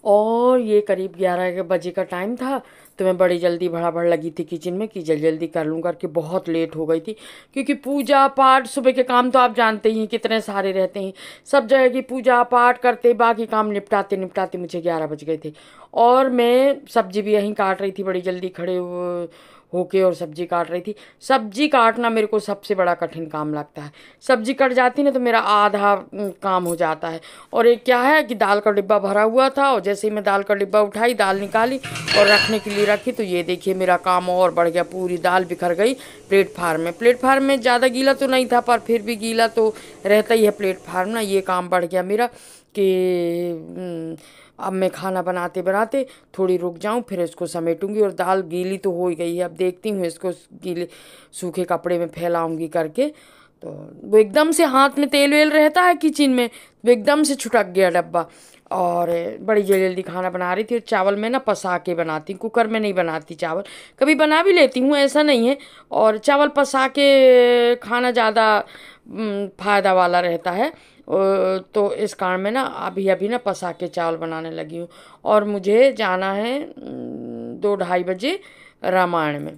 और ये करीब 11 बजे का टाइम था। तो मैं बड़ी जल्दी भड़ाभड़ लगी थी किचन में कि जल्दी जल्दी कर लूँ करके, बहुत लेट हो गई थी। क्योंकि पूजा पाठ सुबह के काम तो आप जानते ही हैं कितने सारे रहते हैं। सब जगह की पूजा पाठ करते बाकी काम निपटाते निपटाते मुझे 11 बज गए थे। और मैं सब्जी भी यहीं काट रही थी, बड़ी जल्दी खड़े होके और सब्जी काट रही थी। सब्जी काटना मेरे को सबसे बड़ा कठिन काम लगता है। सब्जी कट जाती ना तो मेरा आधा काम हो जाता है। और एक क्या है कि दाल का डिब्बा भरा हुआ था, और जैसे ही मैं दाल का डिब्बा उठाई, दाल निकाली और रखने के लिए रखी, तो ये देखिए मेरा काम और बढ़ गया। पूरी दाल बिखर गई प्लेटफार्म में। प्लेटफार्म में ज़्यादा गीला तो नहीं था, पर फिर भी गीला तो रहता ही है प्लेटफार्म ना। ये काम बढ़ गया मेरा कि अब मैं खाना बनाते बनाते थोड़ी रुक जाऊं, फिर इसको समेटूंगी। और दाल गीली तो हो ही गई है, अब देखती हूँ इसको गीले सूखे कपड़े में फैलाऊंगी करके। तो वो एकदम से हाथ में तेल वेल रहता है किचन में, वो एकदम से छुटक गया डब्बा। और बड़ी जल्दी खाना बना रही थी। चावल में ना पसा के बनाती हूँ, कुकर में नहीं बनाती चावल। कभी बना भी लेती हूँ, ऐसा नहीं है। और चावल पसा के खाना ज़्यादा फायदा वाला रहता है। तो इस कारण में ना अभी अभी ना पसा के चावल बनाने लगी हूँ। और मुझे जाना है 2-2:30 बजे रामायण में।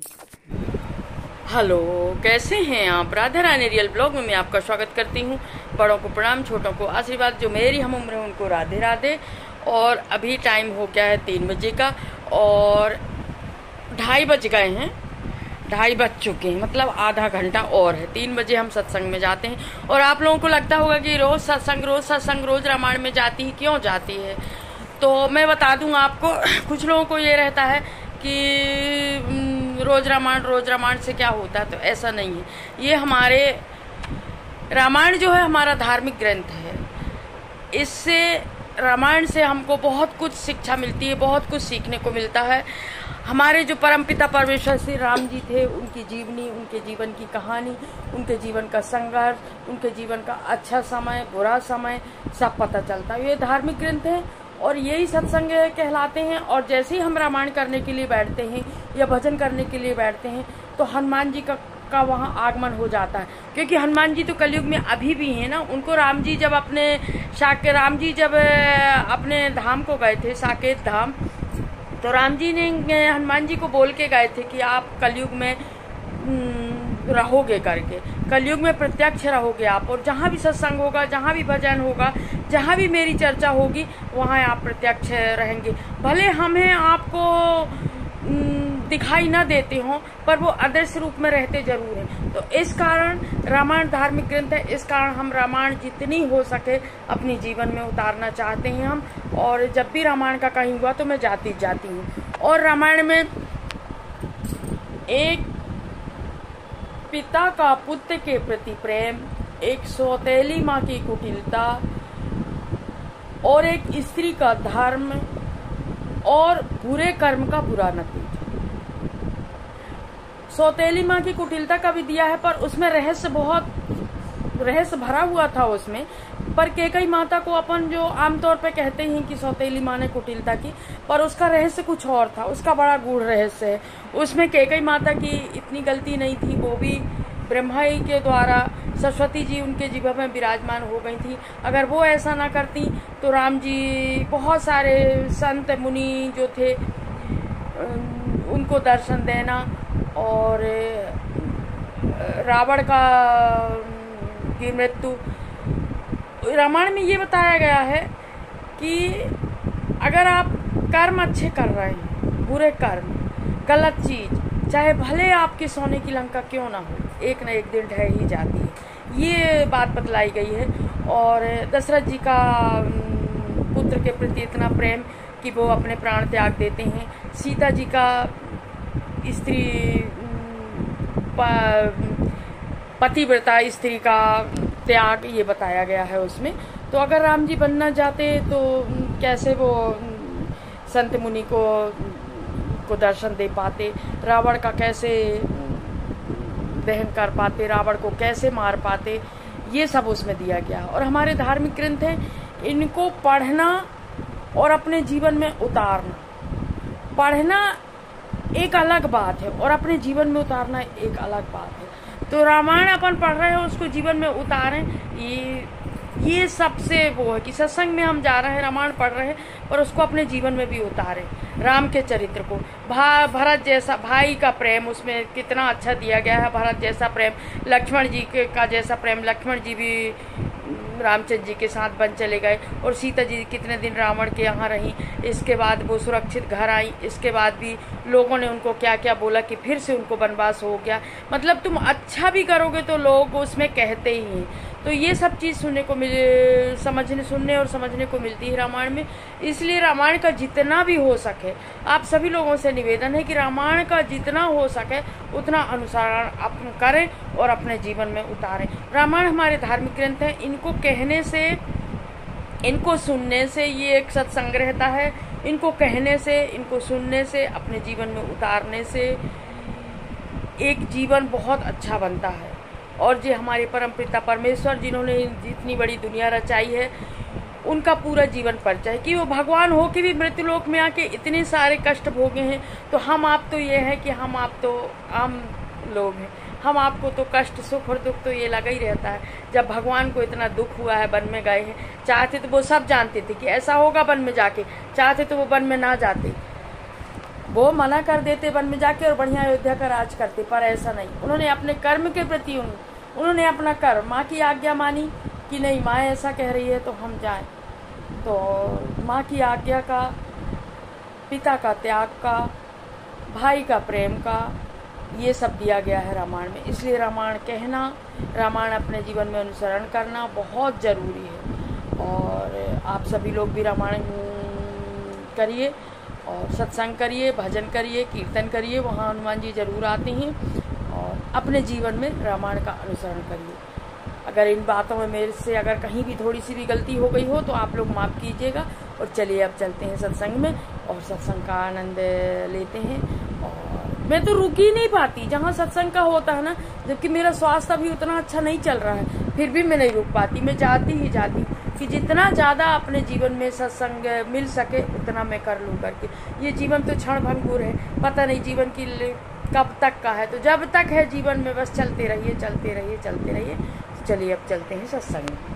हेलो, कैसे हैं आप? राधा रानी रियल ब्लॉग में मैं आपका स्वागत करती हूँ। बड़ों को प्रणाम, छोटों को आशीर्वाद। जो मेरी हम उम्र है उनको राधे राधे। और अभी टाइम हो गया है 3 बजे का, और 2:30 बज गए हैं, 2:30 बज चुके हैं। मतलब आधा घंटा और है, 3 बजे हम सत्संग में जाते हैं। और आप लोगों को लगता होगा कि रोज सत्संग रोज रामायण में जाती है, क्यों जाती है? तो मैं बता दूं आपको। कुछ लोगों को ये रहता है कि रोज रामायण से क्या होता है, तो ऐसा नहीं है। ये हमारे रामायण जो है हमारा धार्मिक ग्रंथ है। इससे रामायण से हमको बहुत कुछ शिक्षा मिलती है, बहुत कुछ सीखने को मिलता है। हमारे जो परमपिता परमेश्वर श्री राम जी थे, उनकी जीवनी, उनके जीवन की कहानी, उनके जीवन का संघर्ष, उनके जीवन का अच्छा समय बुरा समय सब पता चलता है। ये धार्मिक ग्रंथ है और यही सत्संग कहलाते हैं। और जैसे ही हम रामायण करने के लिए बैठते हैं या भजन करने के लिए बैठते हैं, तो हनुमान जी का वहाँ आगमन हो जाता है। क्योंकि हनुमान जी तो कलयुग में अभी भी हैं ना। उनको राम जी जब अपने धाम को गए थे, साकेत धाम, तो राम जी ने हनुमान जी को बोल के गए थे कि आप कलयुग में रहोगे करके, कलयुग में प्रत्यक्ष रहोगे आप। और जहाँ भी सत्संग होगा, जहाँ भी भजन होगा, जहाँ भी मेरी चर्चा होगी, वहाँ आप प्रत्यक्ष रहेंगे। भले हमें आपको दिखाई न देते हों, पर वो अदृश्य रूप में रहते जरूर हैं। तो इस कारण रामायण धार्मिक ग्रंथ है। इस कारण हम रामायण जितनी हो सके अपने जीवन में उतारना चाहते हैं हम। और जब भी रामायण का कहीं हुआ तो मैं जाती हूँ। और रामायण में एक पिता का पुत्र के प्रति प्रेम, एक सौतेली माँ की कुटिलता, और एक स्त्री का धर्म, और बुरे कर्म का बुरा नतीजा। सौतेली माँ की कुटिलता का भी दिया है, पर उसमें रहस्य भरा हुआ था उसमें। पर कैकेयी माता को अपन जो आमतौर पे कहते हैं कि सौतेली माँ ने कुटिलता की, पर उसका रहस्य कुछ और था। उसका बड़ा गूढ़ रहस्य है। उसमें कैकेयी माता की इतनी गलती नहीं थी। वो भी ब्रह्मा जी के द्वारा सरस्वती जी उनके जीवन में विराजमान हो गई थी। अगर वो ऐसा ना करती तो राम जी, बहुत सारे संत मुनि जो थे, उनको दर्शन देना, और रावण की मृत्यु। रामायण में ये बताया गया है कि अगर आप कर्म अच्छे कर रहे हैं, बुरे कर्म, गलत चीज, चाहे भले आपके सोने की लंका क्यों ना हो, एक न एक दिन ढह ही जाती है। ये बात बतलाई गई है। और दशरथ जी का पुत्र के प्रति इतना प्रेम कि वो अपने प्राण त्याग देते हैं। सीता जी का स्त्री पतिव्रता स्त्री का त्याग ये बताया गया है उसमें। तो अगर राम जी बनना चाहते तो कैसे वो संत मुनि को दर्शन दे पाते, रावण का कैसे दहन कर पाते, रावण को कैसे मार पाते, ये सब उसमें दिया गया। और हमारे धार्मिक ग्रंथ हैं, इनको पढ़ना और अपने जीवन में उतारना। पढ़ना एक अलग बात है और अपने जीवन में उतारना एक अलग बात है। तो रामायण अपन पढ़ रहे हैं, उसको जीवन में उतारें, ये ये सबसे वो है कि सत्संग में हम जा रहे हैं, रामायण पढ़ रहे हैं, पर उसको अपने जीवन में भी उतारें। राम के चरित्र को, भरत जैसा भाई का प्रेम उसमें कितना अच्छा दिया गया है। भरत जैसा प्रेम, लक्ष्मण जी का जैसा प्रेम, लक्ष्मण जी भी रामचंद्र जी के साथ बन चले गए, और सीता जी कितने दिन रावण के यहाँ रहीं, इसके बाद वो सुरक्षित घर आई, इसके बाद भी लोगों ने उनको क्या क्या बोला कि फिर से उनको वनवास हो गया। मतलब तुम अच्छा भी करोगे तो लोग उसमें कहते ही हैं। तो ये सब चीज़ सुनने और समझने को मिलती है रामायण में। इसलिए रामायण का जितना भी हो सके, आप सभी लोगों से निवेदन है कि रामायण का जितना हो सके उतना अनुसरण अपन करें और अपने जीवन में उतारें। रामायण हमारे धार्मिक ग्रंथ हैं, इनको कहने से, इनको सुनने से, ये एक सत्संग रहता है, इनको कहने से, इनको सुनने से, अपने जीवन में उतारने से एक जीवन बहुत अच्छा बनता है। और जो हमारे परम पिता परमेश्वर जिन्होंने जितनी बड़ी दुनिया रचाई है, उनका पूरा जीवन परिचय कि वो भगवान हो के भी मृत्युलोक में आके इतने सारे कष्ट भोगे हैं। तो हम आप तो ये है कि हम आप तो आम लोग हैं, हम आपको तो कष्ट सुख और दुख तो ये लगा ही रहता है। जब भगवान को इतना दुख हुआ है, वन में गए हैं, चाहते तो वो सब जानते थे कि ऐसा होगा वन में जाके, चाहते तो वो वन में ना जाते, वो मना कर देते वन में जाके और बढ़िया अयोध्या का राज करते, पर ऐसा नहीं। उन्होंने अपने कर्म के प्रति उन्होंने अपना कर्म, माँ की आज्ञा मानी कि नहीं माँ ऐसा कह रही है तो हम जाएं। तो माँ की आज्ञा का, पिता का त्याग का, भाई का प्रेम का, ये सब दिया गया है रामायण में। इसलिए रामायण कहना, रामायण अपने जीवन में अनुसरण करना बहुत ज़रूरी है। और आप सभी लोग भी रामायण करिए और सत्संग करिए, भजन करिए, कीर्तन करिए, वहाँ हनुमान जी जरूर आते हैं। और अपने जीवन में रामायण का अनुसरण करिए। अगर इन बातों में मेरे से अगर कहीं भी थोड़ी सी भी गलती हो गई हो तो आप लोग माफ़ कीजिएगा। और चलिए अब चलते हैं सत्संग में और सत्संग का आनंद लेते हैं। और मैं तो रुक ही नहीं पाती जहाँ सत्संग का होता है ना, जबकि मेरा स्वास्थ्य अभी उतना अच्छा नहीं चल रहा है, फिर भी मैं नहीं रुक पाती, मैं जाती ही जाती कि जितना ज़्यादा अपने जीवन में सत्संग मिल सके उतना मैं कर लूँ करके। ये जीवन तो क्षण भंगुर है, पता नहीं जीवन की कब तक का है। तो जब तक है जीवन में बस चलते रहिए, चलते रहिए, चलते रहिए। तो चलिए अब चलते हैं सत्संग में।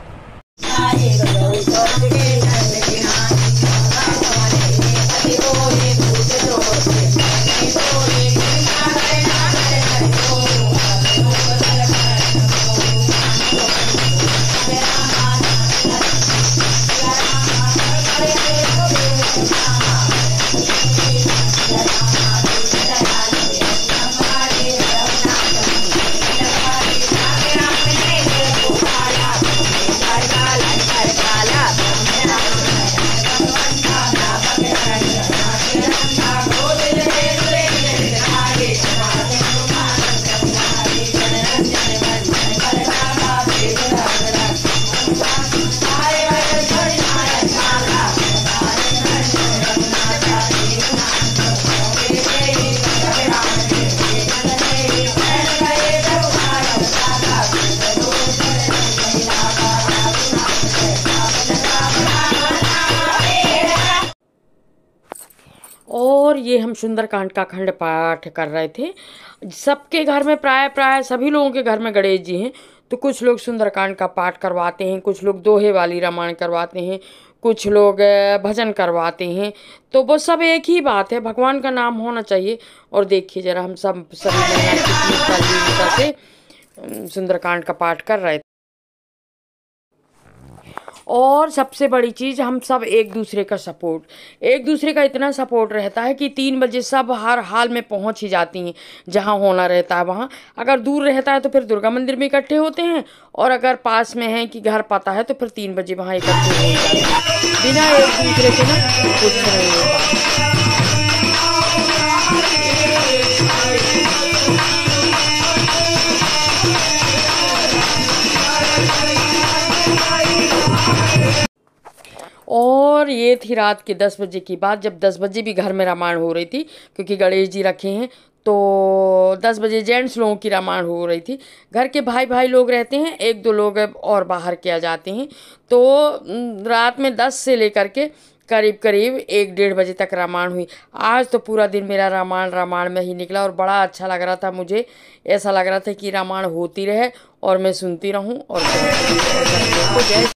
और ये हम सुंदरकांड का खंड पाठ कर रहे थे। सबके घर में प्राय सभी लोगों के घर में गणेश जी हैं, तो कुछ लोग सुंदरकांड का पाठ करवाते हैं, कुछ लोग दोहे वाली रामायण करवाते हैं, कुछ लोग भजन करवाते हैं। तो वो सब एक ही बात है, भगवान का नाम होना चाहिए। और देखिए जरा हम सभी से सुंदरकांड का पाठ कर रहे थे। और सबसे बड़ी चीज़, हम सब एक दूसरे का सपोर्ट, एक दूसरे का इतना सपोर्ट रहता है कि 3 बजे सब हर हाल में पहुंच ही जाती हैं जहां होना रहता है वहां। अगर दूर रहता है तो फिर दुर्गा मंदिर में इकट्ठे होते हैं, और अगर पास में है कि घर पता है तो फिर 3 बजे वहां इकट्ठे हो जाते हैं, बिना एक दूसरे के ना कुछ नहीं होता। और ये थी रात के 10 बजे की बात, जब 10 बजे भी घर में रामायण हो रही थी, क्योंकि गणेश जी रखे हैं। तो 10 बजे जेंट्स लोगों की रामायण हो रही थी। घर के भाई लोग रहते हैं, 1-2 लोग और बाहर के आ जाते हैं। तो रात में 10 से लेकर के करीब 1-1:30 बजे तक रामायण हुई। आज तो पूरा दिन मेरा रामायण में ही निकला, और बड़ा अच्छा लग रहा था मुझे। ऐसा लग रहा था कि रामायण होती रहे और मैं सुनती रहूं। और